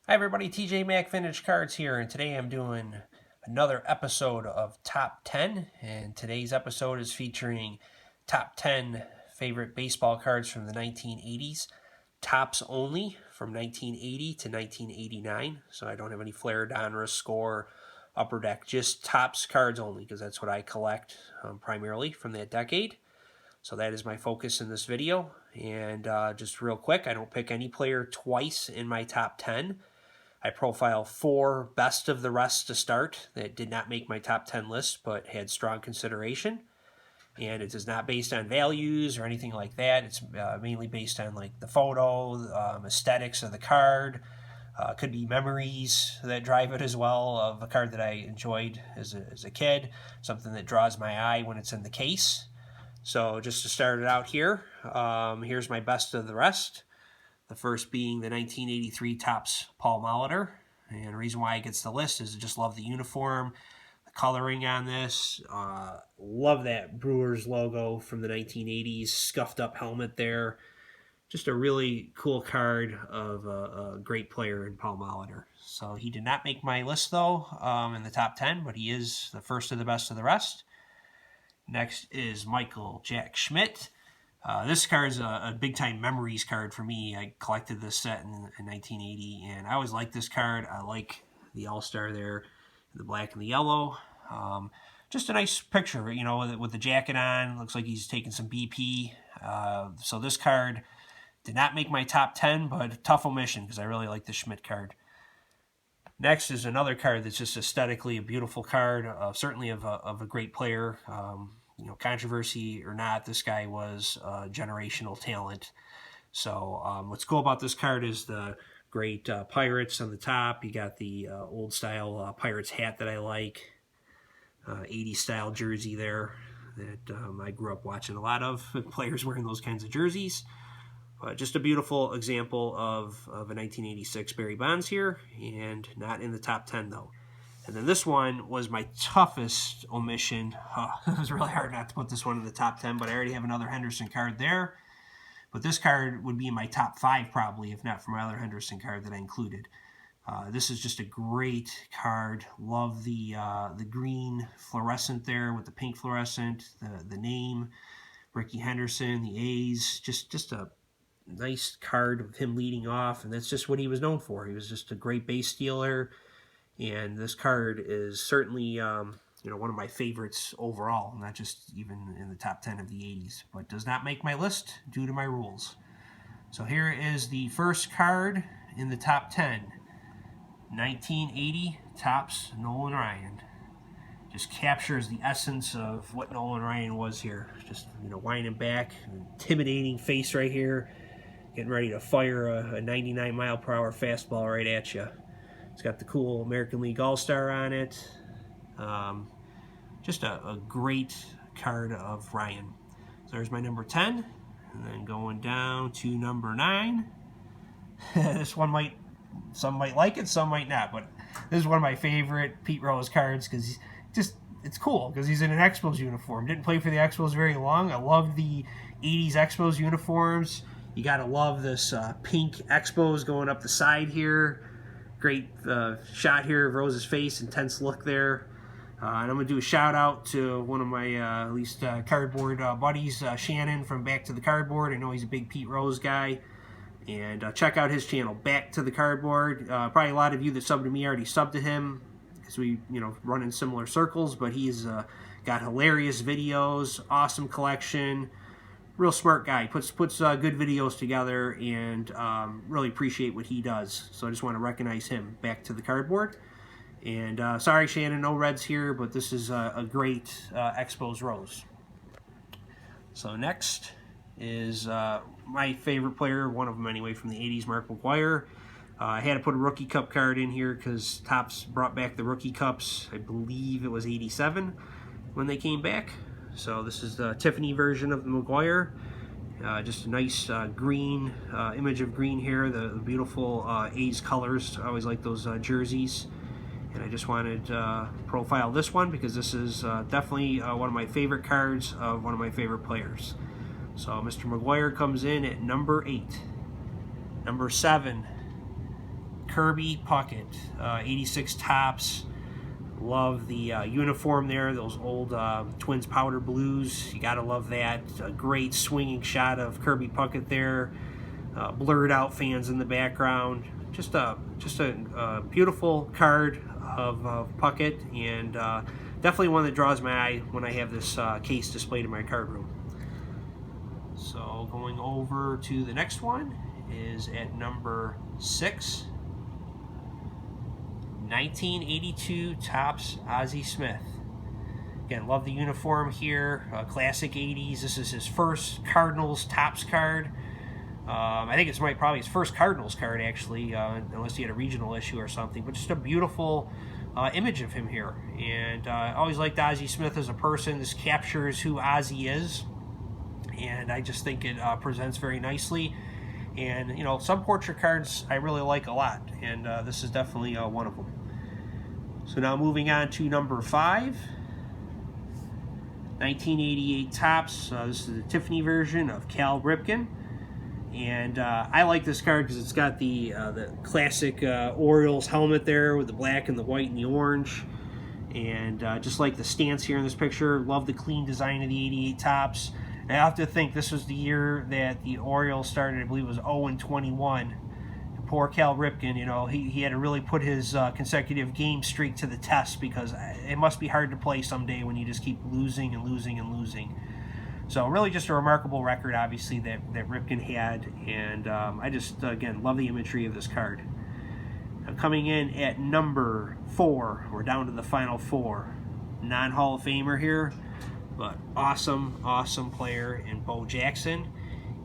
Hi everybody, TJ Mac Vintage Cards here, and today I'm doing another episode of Top 10, and today's episode is featuring Top 10 favorite baseball cards from the 1980s, tops only from 1980 to 1989, so I don't have any Flair, Donruss, Score, Upper Deck, just tops cards only, because that's what I collect primarily from that decade. So that is my focus in this video, and just real quick, I don't pick any player twice in my top 10. I profile 4 best of the rest to start that did not make my top 10 list but had strong consideration. And it is not based on values or anything like that. It's mainly based on like the photo, aesthetics of the card. Could be memories that drive it as well of a card that I enjoyed as a kid, something that draws my eye when it's in the case. So just to start it out here, here's my best of the rest. The first being the 1983 Topps Paul Molitor. And the reason why it gets the list is I just love the uniform, the coloring on this. Love that Brewers logo from the 1980s, scuffed up helmet there. Just a really cool card of a great player in Paul Molitor. So he did not make my list though in the top 10, but he is the first of the best of the rest. Next is Michael Jack Schmidt. This card is a big-time memories card for me. I collected this set in 1980, and I always liked this card. I like the All-Star there, the black and the yellow. Just a nice picture, you know, with the jacket on. Looks like he's taking some BP. So this card did not make my top 10, but a tough omission because I really like the Schmidt card. Next is another card that's just aesthetically a beautiful card, certainly of a great player. You know, controversy or not, this guy was a generational talent. So what's cool about this card is the great Pirates on the top. You got the old style Pirates hat that I like, 80s style jersey there that I grew up watching a lot of players wearing those kinds of jerseys. Just a beautiful example of a 1986 Barry Bonds here, and not in the top 10 though. And then this one was my toughest omission. It was really hard not to put this one in the top 10, but I already have another Henderson card there. But this card would be in my top 5 probably, if not for my other Henderson card that I included. This is just a great card. Love the green fluorescent there with the pink fluorescent, the name, Ricky Henderson, the A's. Just a nice card of him leading off, and that's just what he was known for. He was just a great base stealer. And this card is certainly, one of my favorites overall, not just even in the top 10 of the 80s, but does not make my list due to my rules. So here is the first card in the top 10, 1980 Topps Nolan Ryan. Just captures the essence of what Nolan Ryan was here. Just, winding back, intimidating face right here, getting ready to fire a 99-mile-per-hour fastball right at you. It's got the cool American League All-Star on it. Just a great card of Ryan. So there's my number 10. And then going down to number 9. This one some might like it, some might not. But this is one of my favorite Pete Rose cards because it's cool because he's in an Expos uniform. Didn't play for the Expos very long. I love the 80s Expos uniforms. You got to love this pink Expos going up the side here. Great shot here of Rose's face, intense look there. And I'm going to do a shout out to one of my cardboard buddies, Shannon from Back to the Cardboard. I know he's a big Pete Rose guy. And check out his channel, Back to the Cardboard. Probably a lot of you that subbed to me already subbed to him because we run in similar circles. But he's got hilarious videos, awesome collection. Real smart guy, puts good videos together, and really appreciate what he does. So I just want to recognize him. Back to the Cardboard. And sorry, Shannon, no Reds here, but this is a great Expos Rose. So next is my favorite player, one of them anyway, from the 80s, Mark Mcguire. I had to put a Rookie Cup card in here because Topps brought back the Rookie Cups. I believe it was 87 when they came back. So this is the Tiffany version of the Mcguire. Just a nice green image of green here, the beautiful A's colors. I always like those jerseys. And I just wanted to profile this one because this is definitely one of my favorite cards of one of my favorite players. So Mr. Mcguire comes in at number 8. Number 7, Kirby Puckett, 86 tops. Love the uniform there, those old Twins powder blues. You gotta love that. A great swinging shot of Kirby Puckett there. Blurred out fans in the background. Just a beautiful card of Puckett, and definitely one that draws my eye when I have this case displayed in my card room. So going over to the next one is at number 6. 1982 Topps Ozzy Smith. Again, love the uniform here. Classic 80s. This is his first Cardinals Topps card. I think it's probably his first Cardinals card, actually, unless he had a regional issue or something. But just a beautiful image of him here. And I always liked Ozzy Smith as a person. This captures who Ozzy is. And I just think it presents very nicely. And, you know, some portrait cards I really like a lot. And this is definitely one of them. So now moving on to number 5. 1988 Topps. This is the Tiffany version of Cal Ripken. And I like this card because it's got the classic Orioles helmet there with the black and the white and the orange. And just like the stance here in this picture, love the clean design of the 88 Topps. And I have to think this was the year that the Orioles started, I believe it was 0-21. Poor Cal Ripken, you know, he had to really put his consecutive game streak to the test, because it must be hard to play someday when you just keep losing and losing and losing. So really just a remarkable record, obviously, that Ripken had. And I just, again, love the imagery of this card. Now, coming in at number 4, we're down to the final 4. Non-Hall of Famer here, but awesome player in Bo Jackson.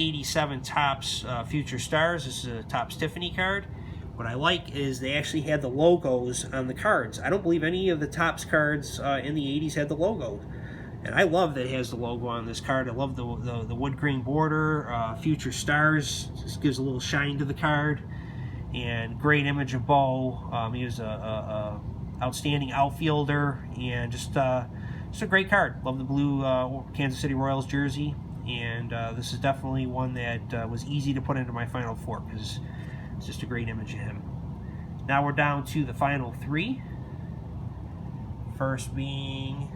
87 Topps Future Stars. This is a Topps Tiffany card. What I like is they actually had the logos on the cards. I don't believe any of the Topps cards in the 80s had the logo. And I love that it has the logo on this card. I love the wood grain border. Future Stars just gives a little shine to the card. And great image of Bo. He was a outstanding outfielder, and just a great card. Love the blue Kansas City Royals jersey. And this is definitely one that was easy to put into my final 4 because it's just a great image of him. Now we're down to the final 3. First being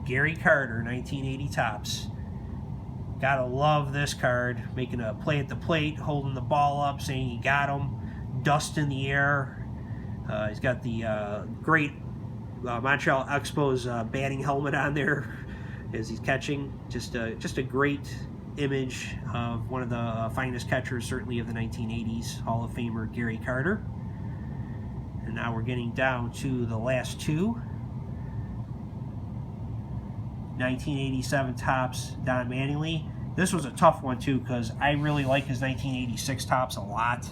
Gary Carter, 1980 Topps. Gotta love this card. Making a play at the plate, holding the ball up, saying he got him. Dust in the air. He's got the great Montreal Expos batting helmet on there as he's catching. Just a great image of one of the finest catchers, certainly of the 1980s, Hall of Famer Gary Carter. And now we're getting down to the last 2. 1987 Topps Don Mattingly. This was a tough one too, because I really like his 1986 Topps a lot.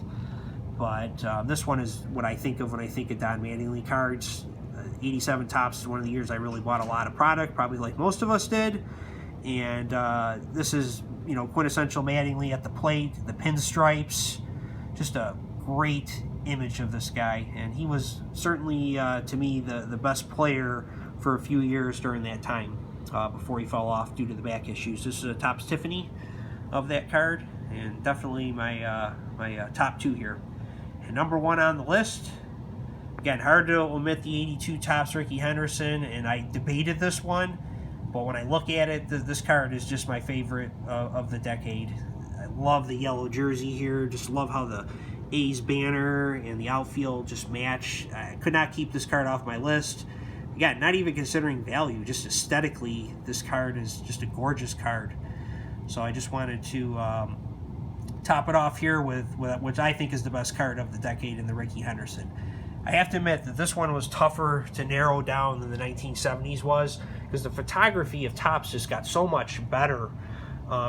But this one is what I think of when I think of Don Mattingly cards. 87 Topps is one of the years I really bought a lot of product, probably like most of us did. And this is, you know, quintessential Mattingly at the plate, the pinstripes. Just a great image of this guy. And he was certainly, to me, the best player for a few years during that time before he fell off due to the back issues. This is a Topps Tiffany of that card, and definitely my top 2 here. And number 1 on the list, again, hard to omit the 82 Topps Ricky Henderson, and I debated this one, but when I look at it, this card is just my favorite of the decade. I love the yellow jersey here, just love how the A's banner and the outfield just match. I could not keep this card off my list. Again, not even considering value, just aesthetically, this card is just a gorgeous card. So I just wanted to top it off here with which I think is the best card of the decade in the Ricky Henderson. I have to admit that this one was tougher to narrow down than the 1970s was, because the photography of Topps just got so much better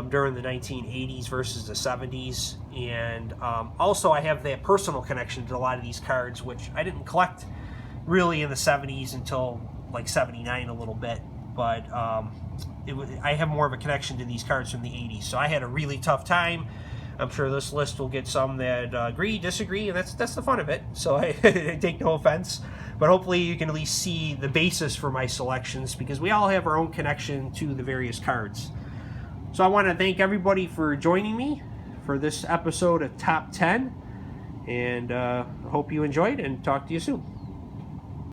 during the 1980s versus the 70s. And also I have that personal connection to a lot of these cards, which I didn't collect really in the 70s until like 79 a little bit. But I have more of a connection to these cards from the 80s. So I had a really tough time. I'm sure this list will get some that agree, disagree, and that's the fun of it. So I take no offense. But hopefully you can at least see the basis for my selections, because we all have our own connection to the various cards. So I want to thank everybody for joining me for this episode of Top 10. And hope you enjoyed, and talk to you soon.